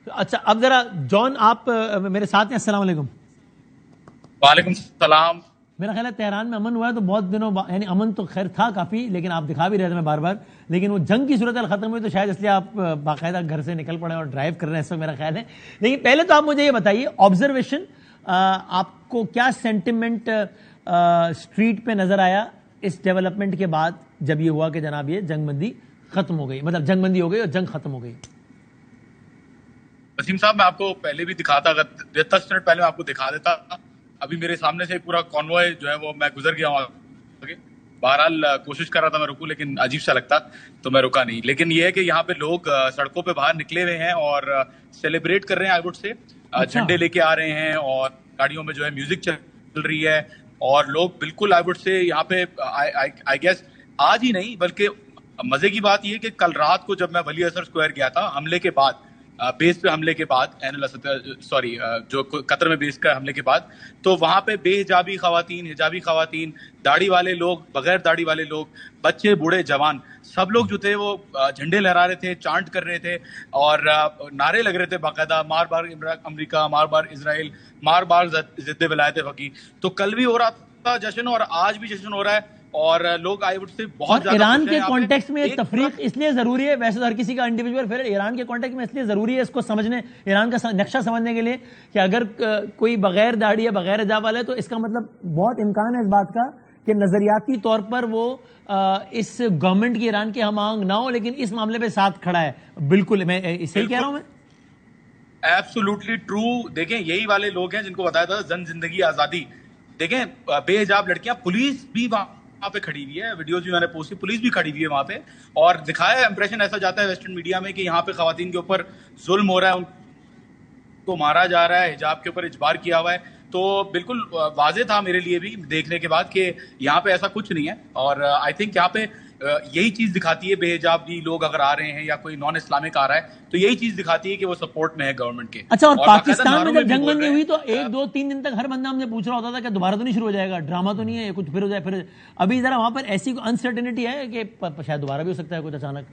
अच्छा, अब जरा जॉन आप मेरे साथ हैं। अस्सलाम वालेकुम। वालेकुम सलाम। मेरा ख्याल है तेहरान में अमन हुआ है तो बहुत दिनों यानी अमन तो खैर था काफी, लेकिन आप दिखा भी रहे थे मैं बार बार, लेकिन वो जंग की सूरत खत्म हुई तो शायद इसलिए आप बाकायदा घर से निकल पड़े और ड्राइव कर रहे हैं, ऐसा मेरा ख्याल है। लेकिन पहले तो आप मुझे ये बताइए, ऑब्जर्वेशन, आपको क्या सेंटिमेंट स्ट्रीट पे नजर आया इस डेवलपमेंट के बाद, जब ये हुआ कि जनाब ये जंगबंदी खत्म हो गई, मतलब जंगबंदी हो गई और जंग खत्म हो गई? वसीम साहब, मैं आपको पहले भी दिखाता, अगर 10 मिनट पहले मैं आपको दिखा देता। अभी मेरे सामने से पूरा कॉन्वॉय जो है वो मैं गुजर गया हूँ आगे। बहरहाल कोशिश कर रहा था मैं रुकूं, लेकिन अजीब सा लगता तो मैं रुका नहीं। लेकिन ये है कि यहाँ पे लोग सड़कों पे बाहर निकले हुए हैं और सेलिब्रेट कर रहे हैं। आई वुड से झंडे लेके आ रहे हैं और गाड़ियों में जो है म्यूजिक चल रही है और लोग बिल्कुल, आई वुड से यहाँ पे आई गेस आज ही नहीं, बल्कि मजे की बात यह कि कल रात को जब मैं वली असर स्क्वायर गया था हमले के बाद, बेस पे हमले के बाद, सॉरी जो कतर में बेस का हमले के बाद, तो वहां पे बेहिजाबी खवातीन, हिजाबी खवातीन, दाढ़ी वाले लोग, बगैर दाढ़ी वाले लोग, बच्चे, बूढ़े, जवान, सब लोग जो थे वो झंडे लहरा रहे थे, चांट कर रहे थे और नारे लग रहे थे बाकायदा, मार बार अमेरिका, मार बार इजराइल, मार बार जिद्दे विलायत फकी। तो कल भी हो रहा था जश्न और आज भी जश्न हो रहा है और लोग आई वुड से बहुत ज्यादा ईरान के कॉन्टेक्स्ट में तफरीक इसलिए जरूरी है, वैसे तो हर किसी का इंडिविजुअल फेवरेट, ईरान के कॉन्टेक्स्ट में इसलिए जरूरी है इसको समझने, ईरान का नक्शा समझने के लिए, कि अगर कोई बगैर दाढ़ी या बगैर हिजाब वाला है तो इसका मतलब बहुत इम्कान है इस बात का कि नजरियाती तौर पर वो इस गवर्नमेंट की, ईरान के हम आंग ना हो, लेकिन इस मामले पे साथ खड़ा है। बिल्कुल, मैं सही कह रहा हूं? मैं एब्सोल्युटली ट्रू। देखें, यही वाले लोग हैं जिनको बताया था जन जिंदगी आजादी। देखें, बेहिजाब लड़कियां, पुलिस भी वहां पे खड़ी हुई है, वीडियोज भी मैंने पोस्ट की, पुलिस भी खड़ी हुई है वहां पे और दिखाया, इंप्रेशन ऐसा जाता है वेस्टर्न मीडिया में कि यहाँ पे खवातीन के ऊपर जुल्म हो रहा है, उनको मारा जा रहा है, हिजाब के ऊपर इजबार किया हुआ है। तो बिल्कुल वाजे था मेरे लिए भी देखने के बाद कि यहाँ पे ऐसा कुछ नहीं है और आई थिंक यहाँ पे यही चीज दिखाती है, बेहिजाबी लोग अगर आ रहे हैं या कोई नॉन इस्लामिक आ रहा है तो यही चीज दिखाती है कि वो सपोर्ट में है गवर्नमेंट के। अच्छा, और पाकिस्तान में जब जंगबंदी हुई तो 1-2-3 दिन तक हर बंदा हमसे पूछ रहा होता था कि दोबारा तो नहीं शुरू हो जाएगा, ड्रामा तो नहीं है, कुछ फिर हो जाए फिर। अभी जरा वहां पर ऐसी अनसर्टेनिटी है कि शायद दोबारा भी हो सकता है कुछ अचानक?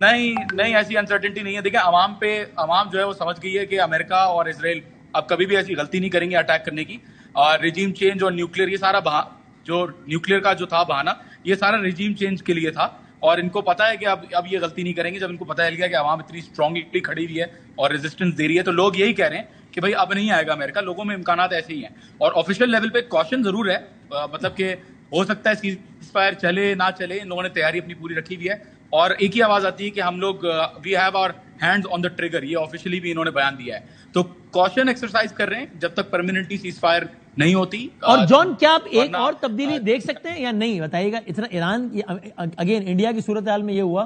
नहीं नहीं, ऐसी अनसर्टेनिटी नहीं है। देखिए, अवाम जो है वो समझ गई है कि अमेरिका और इसराइल अब कभी भी ऐसी गलती नहीं करेंगे अटैक करने की। और रिजीम चेंज और न्यूक्लियर, ये सारा जो न्यूक्लियर का जो था बहाना, ये सारा रिजीम चेंज के लिए था और इनको पता है कि अब ये गलती नहीं करेंगे। जब इनको पता चल गया कि अवाम इतनी स्ट्रांगली खड़ी हुई है और रेजिस्टेंस दे रही है, तो लोग यही कह रहे हैं कि भाई अब नहीं आएगा अमेरिका। लोगों में इम्कानात ऐसे ही हैं और ऑफिशियल लेवल पे कॉशन जरूर है, मतलब कि हो सकता है सीज़फायर चले ना चले, इन लोगों ने तैयारी अपनी पूरी रखी हुई है और एक ही आवाज आती है कि हम लोग we have our hands on the trigger. ये ऑफिशियली भी इन्होंने बयान दिया है। तो कॉशन एक्सरसाइज कर रहे हैं जब तक परमानेंटली सीज़फायर नहीं होती। और जॉन, क्या आप एक और तब्दीली देख सकते हैं या नहीं, बताइएगा? इतना ईरान, अगेन इंडिया की सूरत हाल में ये हुआ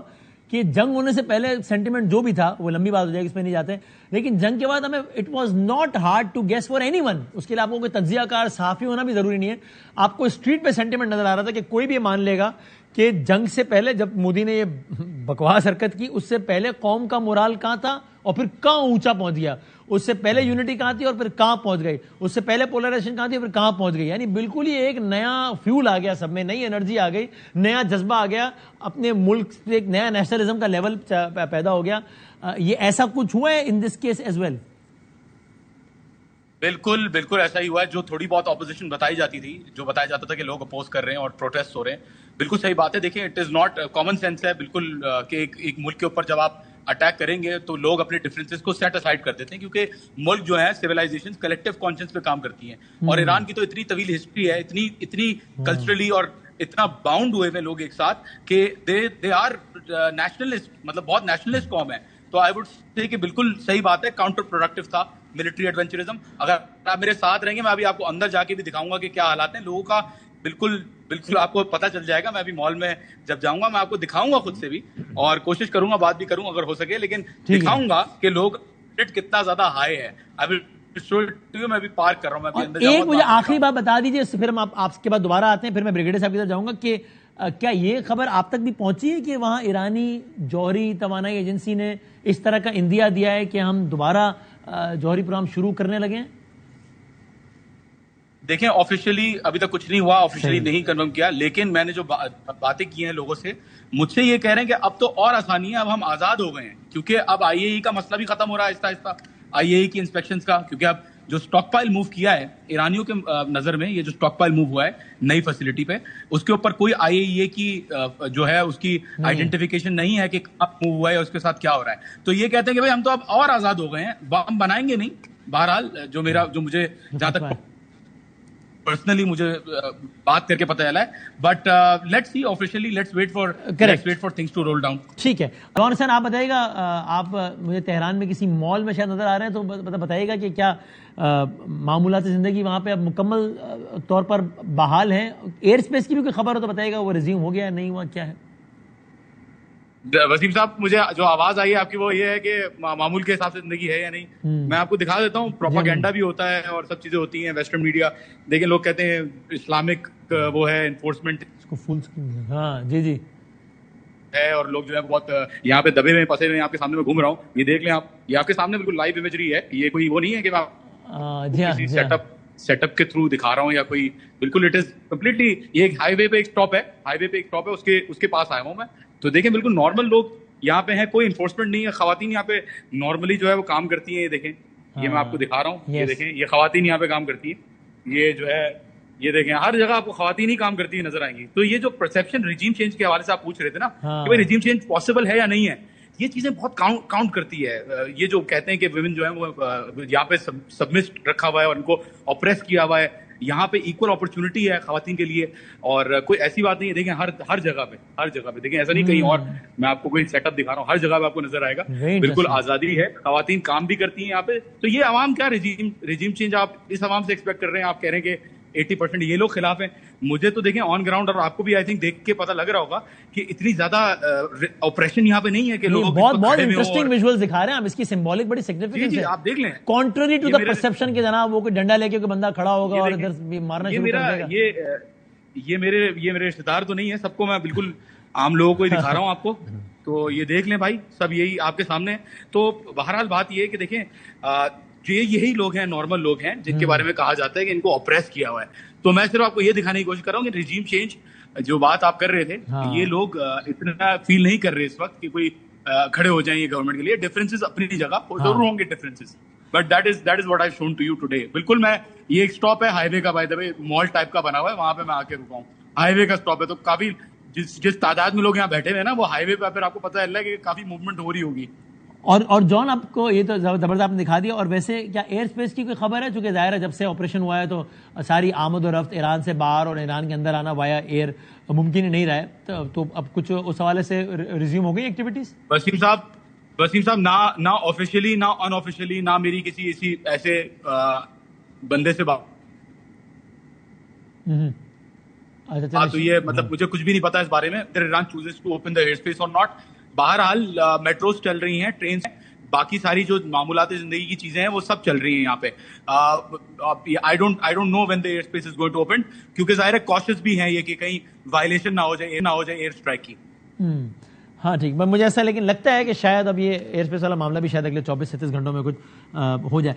कि जंग होने से पहले सेंटिमेंट जो भी था वो लंबी बात हो जाएगी, इसमें नहीं जाते, लेकिन जंग के बाद हमें it was not hard to guess for anyone. उसके लिए आपको कोई तज्जियाकार सहाफी होना भी जरूरी नहीं है, आपको स्ट्रीट पे सेंटिमेंट नजर आ रहा था कि कोई भी मान लेगा कि जंग से पहले जब मोदी ने ये बकवास हरकत की, उससे पहले कौम का मोराल कहां था और फिर कहां ऊंचा पहुंच गया, उससे पहले यूनिटी कहां थी और फिर कहां पहुंच गई, उससे पहले पोलराइजेशन कहां थी और फिर कहां पहुंच गई। यानी बिल्कुल ही एक नया फ्यूल आ गया, सब में नई एनर्जी आ गई, नया जज्बा आ गया, अपने मुल्क से एक नया नेशनलिज्म का लेवल पैदा हो गया। ये ऐसा कुछ हुआ है in this case as well? बिल्कुल बिल्कुल ऐसा ही हुआ है। जो थोड़ी बहुत ऑपोजिशन बताई जाती थी, जो बताया जाता था कि लोग अपोज कर रहे हैं और प्रोटेस्ट हो रहे हैं, बिल्कुल सही बात है। देखिए, it is not common sense है बिल्कुल कि एक मुल्क के ऊपर जब आप अटैक करेंगे तो लोग अपने डिफरेंसेस को सेट असाइड कर देते हैं, क्योंकि मुल्क जो है सिविलाइजेशन कलेक्टिव कॉन्शियस पे काम करती हैं और ईरान की तो इतनी तवील हिस्ट्री है, इतनी कल्चरली और इतना बाउंड हुए हुए लोग एक साथ कि दे आर नेशनलिस्ट, मतलब बहुत नेशनलिस्ट कौम है। तो आई वुड से कि बिल्कुल सही बात है, काउंटर प्रोडक्टिव था मिलिट्री एडवेंचरिज्म। अगर आप मेरे साथ रहेंगे, मैं अभी आपको अंदर जाके भी दिखाऊंगा कि क्या हालात हैं लोगों का। बिल्कुल बिल्कुल आपको पता चल जाएगा। मैं अभी मॉल में जब जाऊंगा मैं आपको दिखाऊंगा खुद से भी और कोशिश करूंगा, बात भी करूंगा अगर हो सके, लेकिन दिखाऊंगा कि लोग कितना ज्यादा हाई है। अभी मैं भी पार्क कर रहा हूं, मैं अंदर जाऊंगा। एक मुझे आखिरी बात बता दीजिए, फिर हम आपके बाद दोबारा आते हैं, फिर मैं ब्रिगेडियर साहब की तरफ जाऊंगा कि क्या ये खबर आप तक भी पहुंची है कि वहां ईरानी जौहरी तवानाई एजेंसी ने इस तरह का इंदिया दिया है कि हम दोबारा जौहरी प्रोग्राम शुरू करने लगे हैं? देखें ऑफिशियली अभी तक कुछ नहीं हुआ, ऑफिशियली नहीं कंफर्म किया, लेकिन मैंने जो बातें की हैं लोगों से, मुझसे ये कह रहे हैं कि अब तो और आसानी है, अब हम आजाद हो गए हैं, क्योंकि अब आईएई का मसला भी खत्म हो रहा है आहिस्ता आहिस्ता, आईएई की इंस्पेक्शंस का, क्योंकि अब जो स्टॉक पाइल मूव किया है ईरानियों के नजर में, ये जो स्टॉक पाइल मूव हुआ है नई फैसिलिटी पे, उसके ऊपर कोई आईएईए की जो है उसकी आइडेंटिफिकेशन नहीं है कि कब मूव हुआ है उसके साथ क्या हो रहा है। तो ये कहते हैं कि भाई हम तो अब और आजाद हो गए हैं, हम बनाएंगे नहीं। बहरहाल जो मुझे जहां तक पर्सनली मुझे बात करके पता चला है, but let's see officially, let's wait for things to roll down. ठीक है जॉन हसन, आप बताइएगा, आप मुझे तेहरान में किसी मॉल में शायद नजर आ रहे हैं, तो बताइएगा कि क्या मामूलात जिंदगी वहां पे अब मुकम्मल तौर पर बहाल है? एयर स्पेस की भी कोई खबर हो तो बताइएगा, वो रिज्यूम हो गया है, नहीं हुआ, क्या है? वसीम साहब, मुझे जो आवाज आई है आपकी वो ये है कि मामूल के हिसाब से जिंदगी है या नहीं। मैं आपको दिखा देता हूँ, प्रोपागेंडा भी होता है और सब चीजें होती हैं, वेस्टर्न मीडिया। देखिए लोग कहते हैं इस्लामिक वो है एनफोर्समेंट, इसको फुल स्क्रीन, हाँ जी जी है, और लोग जो है बहुत यहाँ पे दबे हुए फंसे हुए, आपके सामने मैं घूम रहा हूँ, ये देख लें आप, ये आपके सामने बिल्कुल लाइव इमेजरी है, ये कोई वो नहीं है कि मैं किसी सेटअप के थ्रू दिखा रहा हूँ या कोई, बिल्कुल इट इज कम्प्लीटली, ये एक हाईवे पे एक स्टॉप है, उसके पास आया हूँ मैं। तो देखें बिल्कुल नॉर्मल लोग यहाँ पे हैं, कोई इन्फोर्समेंट नहीं है, खवातीन यहाँ पे नॉर्मली जो है वो काम करती हैं, ये देखें, ये मैं आपको दिखा रहा हूँ, ये देखें, ये खवातीन यहाँ पे काम करती हैं, ये जो है ये देखें, हर जगह आपको खवातीन ही काम करती है नजर आएंगी। तो ये जो परसेप्शन रिजीम चेंज के हवाले से आप पूछ रहे थे ना कि भाई रिजीम चेंज पॉसिबल है या नहीं है, ये चीजें बहुत काउंट करती है। ये जो कहते हैं कि विमेन जो है वो यहाँ पे सबमिस रखा हुआ है और इनको ऑप्रेस किया हुआ है, यहाँ पे इक्वल अपॉर्चुनिटी है खवातीन के लिए, और कोई ऐसी बात नहीं है। देखें हर जगह पे देखें, ऐसा नहीं कहीं और मैं आपको कोई सेटअप दिखा रहा हूँ, हर जगह पे आपको नजर आएगा, बिल्कुल आजादी है, खवातीन काम भी करती हैं यहाँ पे। तो ये अवाम क्या रिजीम चेंज आप इस अवाम से एक्सपेक्ट कर रहे हैं? आप कह रहे हैं कि 80% ये लोग खिलाफ हैं। मुझे तो देखें ऑन ग्राउंड, और आपको भी आई थिंक देख के पता लग रहा होगा कि इतनी ज्यादा ऑपरेशन यहाँ पे नहीं है कि लोग बहुत इंटरेस्टिंग विजुअल्स दिखा रहे हैं। आप इसकी सिंबॉलिक बड़ी सिग्निफिकेंस है, आप देख लें, कॉन्ट्ररी टू द परसेप्शन के जनाब वो कोई डंडा लेके कोई बंदा खड़ा होगा और इधर मारना शुरू कर देगा। ये मेरे रिश्तेदार तो नहीं है, सबको मैं बिल्कुल आम लोगों को ही दिखा रहा हूँ आपको, तो ये देख लें भाई, सब यही आपके सामने। तो बहरहाल बात ये है कि देखें यही लोग हैं, नॉर्मल लोग हैं जिनके बारे में कहा जाता है कि इनको ऑप्रेस किया हुआ है। तो मैं सिर्फ आपको ये दिखाने की कोशिश कर रहा हूँ कि रिजीम चेंज जो बात आप कर रहे थे, ये लोग इतना फील नहीं कर रहे इस वक्त कि कोई खड़े हो जाएंगे गवर्नमेंट के लिए। डिफरेंसेस अपनी जगह जरूर होंगे differences, but that is what I shown to you today. बिल्कुल मैं, ये एक स्टॉप है हाईवे का, by the way mall type का बना हुआ है, वहां पे मैं आके रुका हूँ, हाईवे का स्टॉप है। तो काफी जिस तादाद में लोग यहाँ बैठे हुए हैं ना, वो हाईवे पे फिर आपको पता चल रहा है कि काफी मूवमेंट हो रही होगी। और जॉन, आपको ये तो जबरदस्त आपने दिखा दिया। और वैसे क्या एयर स्पेस की कोई खबर है? चूंकि जाहिर है जब से ऑपरेशन हुआ है तो सारी आमद और रफ्त ईरान से बाहर और ईरान के अंदर आना वाया एयर मुमकिन ही नहीं रहा है, तो अब कुछ उस हवाले से रिज्यूम हो गई एक्टिविटीज? वसीम साहब ना ऑफिशियली ना अनऑफिशियली, ना मेरी किसी ऐसे बंदे से बात तो ये मतलब मुझे कुछ भी नहीं पता इस बारे में, Iran chooses to open the air space और नॉट। बहरहाल मेट्रोस चल रही हैं, ट्रेन, बाकी सारी जो मामूलात जिंदगी की चीजें हैं वो सब चल रही हैं यहाँ पे। I don't know when the air space is going to open, क्योंकि जाहिर है कॉशियस भी हैं ये कि कहीं वायलेशन ना हो जाए एयर स्ट्राइक की। हाँ ठीक, मुझे ऐसा लेकिन लगता है कि शायद अब ये एयर स्पेस वाला मामला भी शायद अगले 24-37 घंटों में कुछ हो जाए।